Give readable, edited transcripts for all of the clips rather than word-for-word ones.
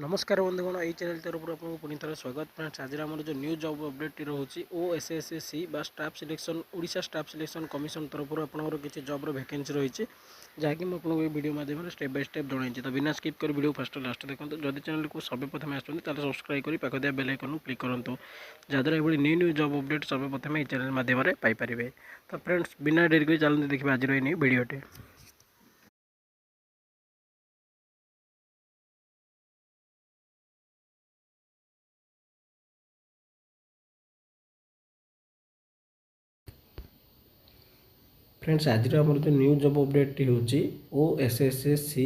नमस्कार बंधुगण यही चैनल तरफ आपको पुणी थर स्वागत फ्रेंड्स। आज आम जो न्यू जॉब अपडेट रोचे OSSC staff selection Odisha staff selection commission तरफ आपंकर किसी जॉब्र वैकेंसी रही जहाँकि मुझे वीडियो माध्यम स्टेप बाय स्टेप जन तो बिना स्किप कर वीडियो फर्स्ट लास्ट देखो जदि चैनल को सर्वप्रथम आसते सब्सक्राइब कर पाखदिया बेल आइकन क्लिक करूँ जहाँद्वारा ये न्यू न्यू जॉब अपडेट सर्वप्रथम ये चैनल माध्यम पाइपर। तो फ्रेंड्स बिना डेरी कर चलते देखिए आज न्यू वीडियोटे। फ्रेंड्स आज आम जो न्यू जॉब अपडेट हूँ OSSC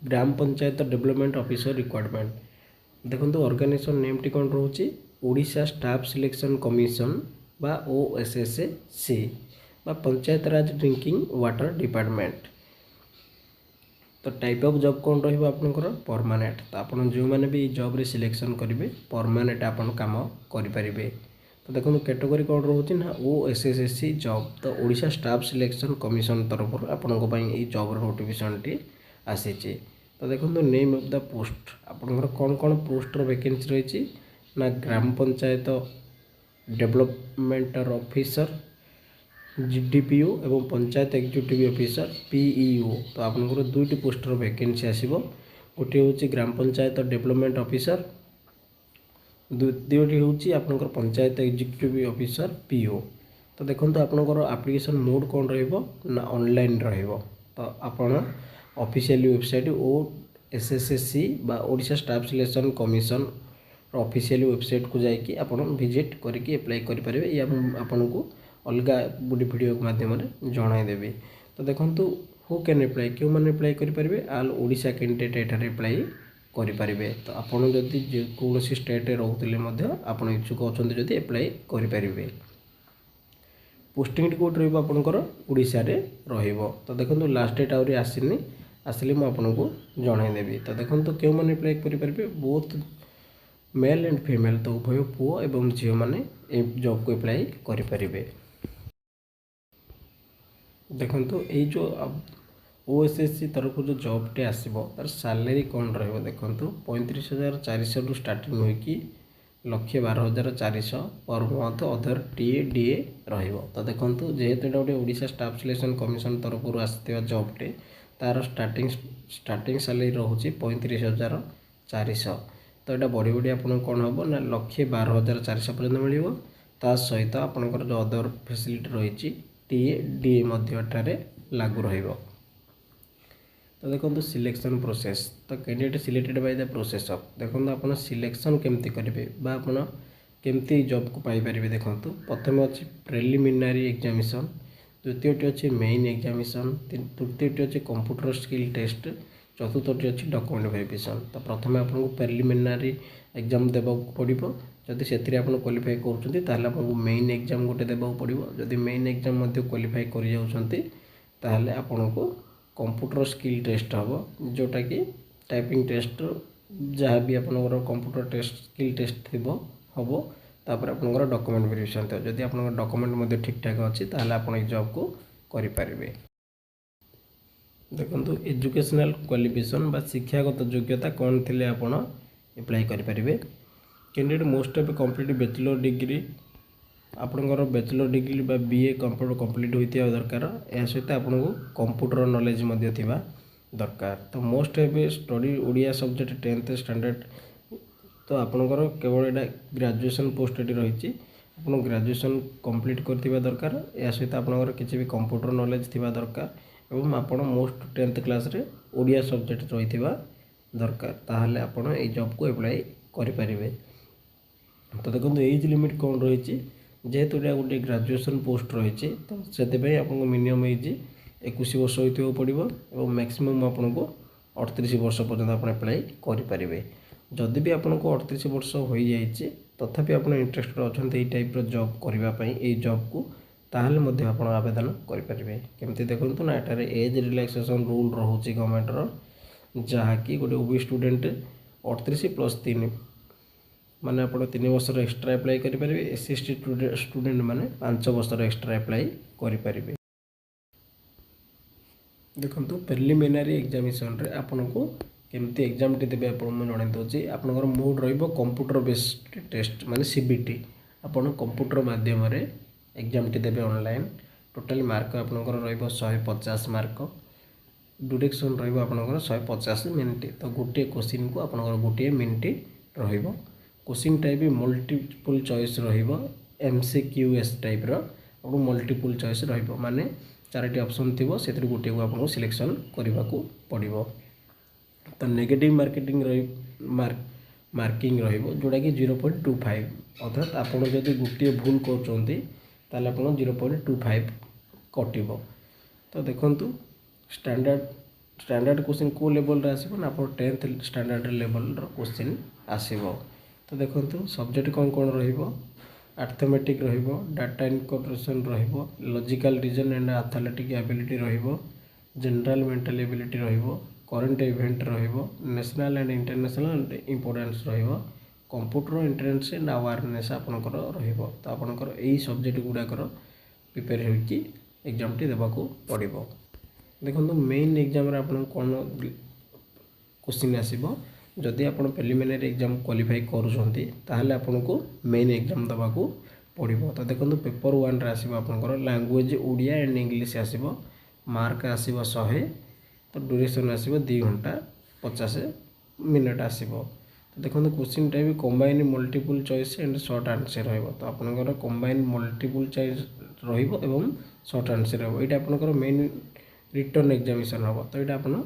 ग्राम पंचायत डेवलपमेंट ऑफिसर रिक्वायरमेंट। देखो ऑर्गेनाइजेशन नेम टी कौन रोचे ओडिशा स्टाफ सिलेक्शन कमिशन बा OSSC बा पंचायत राज ड्रिंकिंग वाटर डिपार्टमेंट। तो टाइप ऑफ जॉब कौन रही आपंकर परमानेंट। तो आप जो मैंने भी जॉब रे सिलेक्शन करेंगे परमानेंट आप काम करें। तो देखो कैटेगरी कौन रोचे ना OSSC जॉब। तो ओडिशा स्टाफ सिलेक्शन कमिशन तरफ आपंक जॉब नोटिफिकेशन टी आसी। तो देखो नेम ऑफ द पोस्ट आपंकर कौन कौन पोस्टर वैकेंसी रही ना ग्राम पंचायत डेवलपमेंट ऑफिसर GDPO एवं पंचायत एग्जीक्यूटिव ऑफिसर PEO। तो आपंकर दुईटी पोस्टर वैकेंसी आसो गोटे हूँ ग्राम पंचायत डेवलपमेंट ऑफिसर द्वितीयटी हूँ आपंकर पंचायत एग्जीक्यूटिव ऑफिसर PO। तो देखो आपंकर एप्लिकेशन मोड कौन ना ऑनलाइन तो आपण ऑफिशियल वेबसाइट OSSC बा Odisha staff selection commission official website को जाकि आप विजिट करके अप्लाई करेंगे या आपन को अलग गोटे वीडियो माध्यम जनईदेवी। तो देखो हु कैन अप्लाई क्यों मैंने अप्लाई करेंगे आल ओडिशा कैंडिडेट एठार अप्लाई करेंगे। तो आपड़ जदि कौन स्टेट रोते आप इच्छुक अच्छा जदि अप्लाई करेंगे पोस्टिंग कौट रहा ओडिशा तो देखो लास्ट डेट आहरी आसनी आसिले मुझे जनईदेवी। तो देखो क्यों मैंने अप्लाई करेंगे बोथ मेल एंड फीमेल तो उभय पुओ एवं झील मैंने जॉब को अप्लाई करेंगे। देखो ये जो OSSC तरफ जो जॉबटे आसो तार सैलरी कौन रही देखो 35,400 रु स्टार्टिंग होगी 1,12,400 पर मंथ अदर DA तो देखो जेहेतु ये गोटे ओडिशा स्टाफ सिलेक्शन कमिशन तरफ आसवा जॉबटे तार स्टार्टिंग सैलरी रोचे 35,400। तो यहाँ बढ़ी बढ़ी आप कौन हम ना 1,12,400 पर्यटन मिल ता सहित आपंकर जो अदर फैसिलिटी रही DA लागू रहा। तो देखो सिलेक्शन प्रोसेस तो candidate selected by the process of देखो आप सिलेक्शन केमती करेंगे केमती जॉब को पाइपर। देखो प्रथम अच्छी प्रिलिमिनारी एग्जामिनेशन द्वितीयटी अच्छी मेन एग्जामिनेशन तृतीयटी अच्छी कंप्यूटर स्किल टेस्ट चतुर्थटी अच्छी डॉक्यूमेंट वेरिफिकेशन। तो प्रथम आपको प्रिलिमिनारी एग्जाम देवा पड़ो जदि से क्वालिफाई कर मेन एग्जाम गोटे देवा पड़ो जदि मेन एग्जाम क्वालिफाई कर आपन को कंप्यूटर स्किल टेस्ट हम जोटा कि टाइपिंग टेस्ट जहाँ भी आप कंप्यूटर टेस्ट स्किल टेस्ट थी हम तापर आपंकर डॉक्यूमेंट वेरिफिकेशन थी जदि आप डॉक्यूमेंट ठीक ठाक अच्छी आप जॉब को करेंगे। देखो एजुकेशनल क्वालिफिकेशन बा शिक्षागत योग्यता कौन थी आप अप्लाई करेंगे। Candidate most of complete bachelor degree आपंकर बैचलर डिग्री बा BA कंप्यूटर कंप्लीट होता दरकार या सहित आपको कंप्यूटर नॉलेज दरकार। तो most of study Odia subject 10th standard तो आपंकर केवल यहाँ ग्रेजुएशन पोस्ट रही आप ग्रेजुएशन कंप्लीट करथिबा दरकार या सहित आपंकर किसी भी कंप्यूटर नॉलेज थिबा दरकार एवं आप मोस्ट 10th क्लास रे ओडिया सब्जेक्ट रही दरकार ताहले आपण ए जॉब को अप्लाई करेंगे। तो देखो एज लिमिट कौन रही जेहेतु यहाँ गोटे ग्रेजुएशन पोस्ट रही तो से आपको मिनिमम एज 21 वर्ष हो पड़ो और मैक्सिमम आपको 38 वर्ष पर्यटन आप अप्लाई करेंगे। जदि भी आपको 38 वर्ष हो जाए तथापि आप इंटरेस्टेड अच्छा ये टाइप जॉब करने जॉब को ताहले मध्य आप आवेदन करेंगे। केमती देखो ना एटार एज रिलैक्सेशन रूल रोचे गवर्नमेंटर जहाँकि गोटे OBC स्टूडेंट 38+3 माने आप 3 वर्ष एक्सट्रा अप्लाई करेंगे। SC/ST स्टूडेंट माने 5 वर्ष एक्सट्रा अप्लाई करेंगे। देखो प्रिलिमिनारी एग्जामिनेशन रे आपन को केमती एग्जाम टी देबे आपन जणाई दउची आपनकर मोड रहइबो कंप्यूटर बेस्ड टेस्ट माने सीबीटी आपन कंप्यूटर माध्यम रे एग्जाम टी देबे ऑनलाइन टोटल मार्क आपनकर रहइबो 150 मार्क ड्यूरेक्शन रहइबो आपनकर 150 मिनिट तो गोटे क्वेश्चन को आपनकर गोटे मिनिट रहइबो क्वेश्चन टाइप भी मल्टीपल चॉइस रहइबो एमसीक्यूएस टाइप रो और मल्टीपल चॉइस रहइबो माने चारटी ऑप्शन थिबो सेतिर गोटे को आपन सिलेक्शन करबा को पड़िबो तो नेगेटिव मार्किंग रहिबो जोड़ा कि 0.25 अर्थात आपण जदि गोटे भूल करचोंती ताले आपण 0.25 कटिबो तो देखंतु स्टैंडर्ड क्वेश्चन को लेवल रे आसीबो ना आपण 10th स्टैंडर्ड लेवल रो क्वेश्चन आसीबो तो देखंतु सब्जेक्ट कोन रहिबो अर्थमेटिक रहिबो डाटा इनकॉर्पोरेशन रहिबो logical reason and athletic ability रहिबो जनरल मेंटल एबिलिटी रहिबो करंट इवेंट रहिबो नेशनल एंड इंटरनेशनल इंपोर्टेंस रहिबो कंप्यूटर एंट्रेंस एंड अवेयरनेस आपनकर रहिबो तो आपनकर एई सब्जेक्ट गुडाकर प्रिपेयर होइकी एग्जाम टी देबा को पड़िबो देखंतु मेन एग्जाम रे आपन कोन क्वेश्चन आसीबो जदि आपण प्रिलिमिनरी एग्जाम क्वालिफाई करूछंती ताहले आपनको मेन एग्जाम देबा को पड़िबो तो देखंतु पेपर 1 रे आसीबो आपनकर लैंग्वेज ओडिया एंड इंग्लिश आसीबो मार्क आसीबो 100 तो ड्यूरेशन आसीबो 2 घंटा 50 मिनिट आसीबो तो देखंतु question type combine multiple choice and short answer रहइबो तो आपनकर कंबाइन मल्टीपल चॉइस रहइबो एवं शॉर्ट आंसर रहइबो एटा आपनकर मेन रिटर्न एग्जामिनेशन हबो तो एटा आपन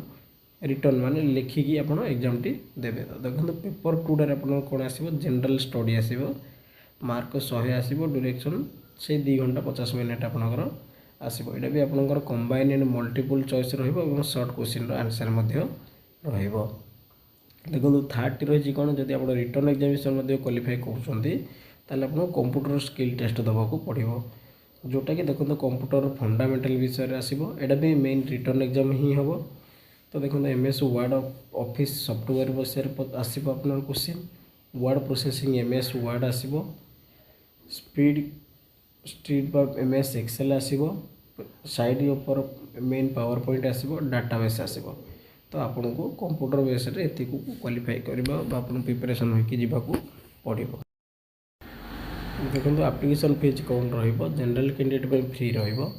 रिटर्न माने लिखिकी आपन एग्जाम टी देबे तो देखंतु पेपर 2 रे आपन कोन आसीबो जनरल स्टडी आसीबो मार्क 100 आसीबो ड्यूरेशन से 2 घंटा 50 मिनिट आपनकर आसीबो एटा भी आपनकर कंबाइन एंड मल्टीपल चॉइस रहइबो एवं शॉर्ट क्वेश्चन रो आंसर मध्ये रहइबो देखंतु 30 रही कोन जदि आपण रिटर्न एग्जामिनेशन मध्ये क्वालिफाई करूछंती ताले आपण कंप्यूटर स्किल टेस्ट दबा को पड़िबो जोटा कि देखंतु कंप्यूटर फंडामेंटल विषय रे आसीबो एटा भी मेन रिटर्न एग्जाम ही हबो तो देखो एमएस वर्ड ऑफिस सॉफ्टवेयर विषय आसीबो आपनर question word processing MS word आसीबो स्पीड पर एमएस एक्सेल आसीबो साइड ऊपर मेन पावर पॉइंट आसीबो डाटाबेस आसीबो तो आपन को कंप्यूटर बेस रे एति को क्वालिफाई करबा बा आपन प्रिपरेशन होई जिबा को पड़िबो देखो एप्लिकेशन फीस कौन रहिबो जनरल कैंडिडेट पे फ्री रहिबो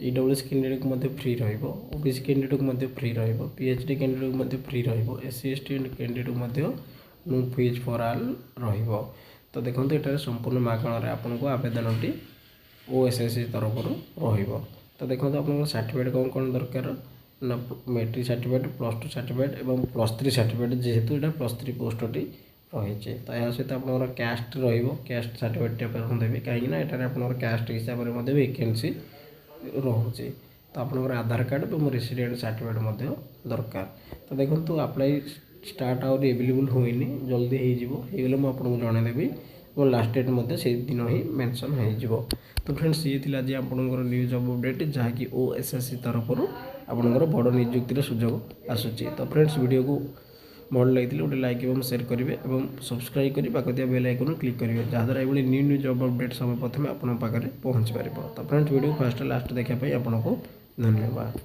ईडब्ल्यूएस कैंडिडेट को मध्य फ्री रहिबो ओबीसी कैंडिडेट को मध्य फ्री रहिबो पीएचडी कैंडिडेट को मध्य फ्री रहिबो एससी एसटी कैंडिडेट को मध्य नो फीस फॉर ऑल रहिबो तो देखंतु एटारे संपूर्ण मागणा रे आपन को आवेदनटी ओएसएससी तरफ रहिबो तो देखंतु आपन सर्टिफिकेट कौन दरकार ना मैट्रिक सर्टिफिकेट +2 सर्टिफिकेट एवं +3 सर्टिफिकेट जेहेतु एटा +3 पोस्टटी रही तो यह सहित आप कास्ट रस्ट सर्टिफिकेट आप देवे कहीं एटार आप कास्ट हिसाब से वैकेंसी रोचे तो आप आधार कार्ड और रेसिडेंट सर्टिफिकेट दरकार तो देखो अप्लाई स्टार्ट आउट एवेलेबल होनी जल्दी होगले मुझे जनईदेवी और लास्ट डेट से दिन ही मेंशन हो तो फ्रेंड्स ये थी आज आपंकर न्यू जॉब अपडेट जहाँकि ओएसएससी तरफ आपंकर बड़ नियुक्तिर सुजोग आसूची तो फ्रेंड्स वीडियो को भल लगी गोटे लाइक और शेयर करेंगे और सब्सक्राइब कर पाखिया बेल आइकन क्लिक करेंगे जहाँद्वारा ये न्यू जॉब अपडेट समय प्रथम आपंक पाखे पहुँच पार तो फ्रेंड्स वीडियो फर्स्ट लास्ट देखापी आपको धन्यवाद।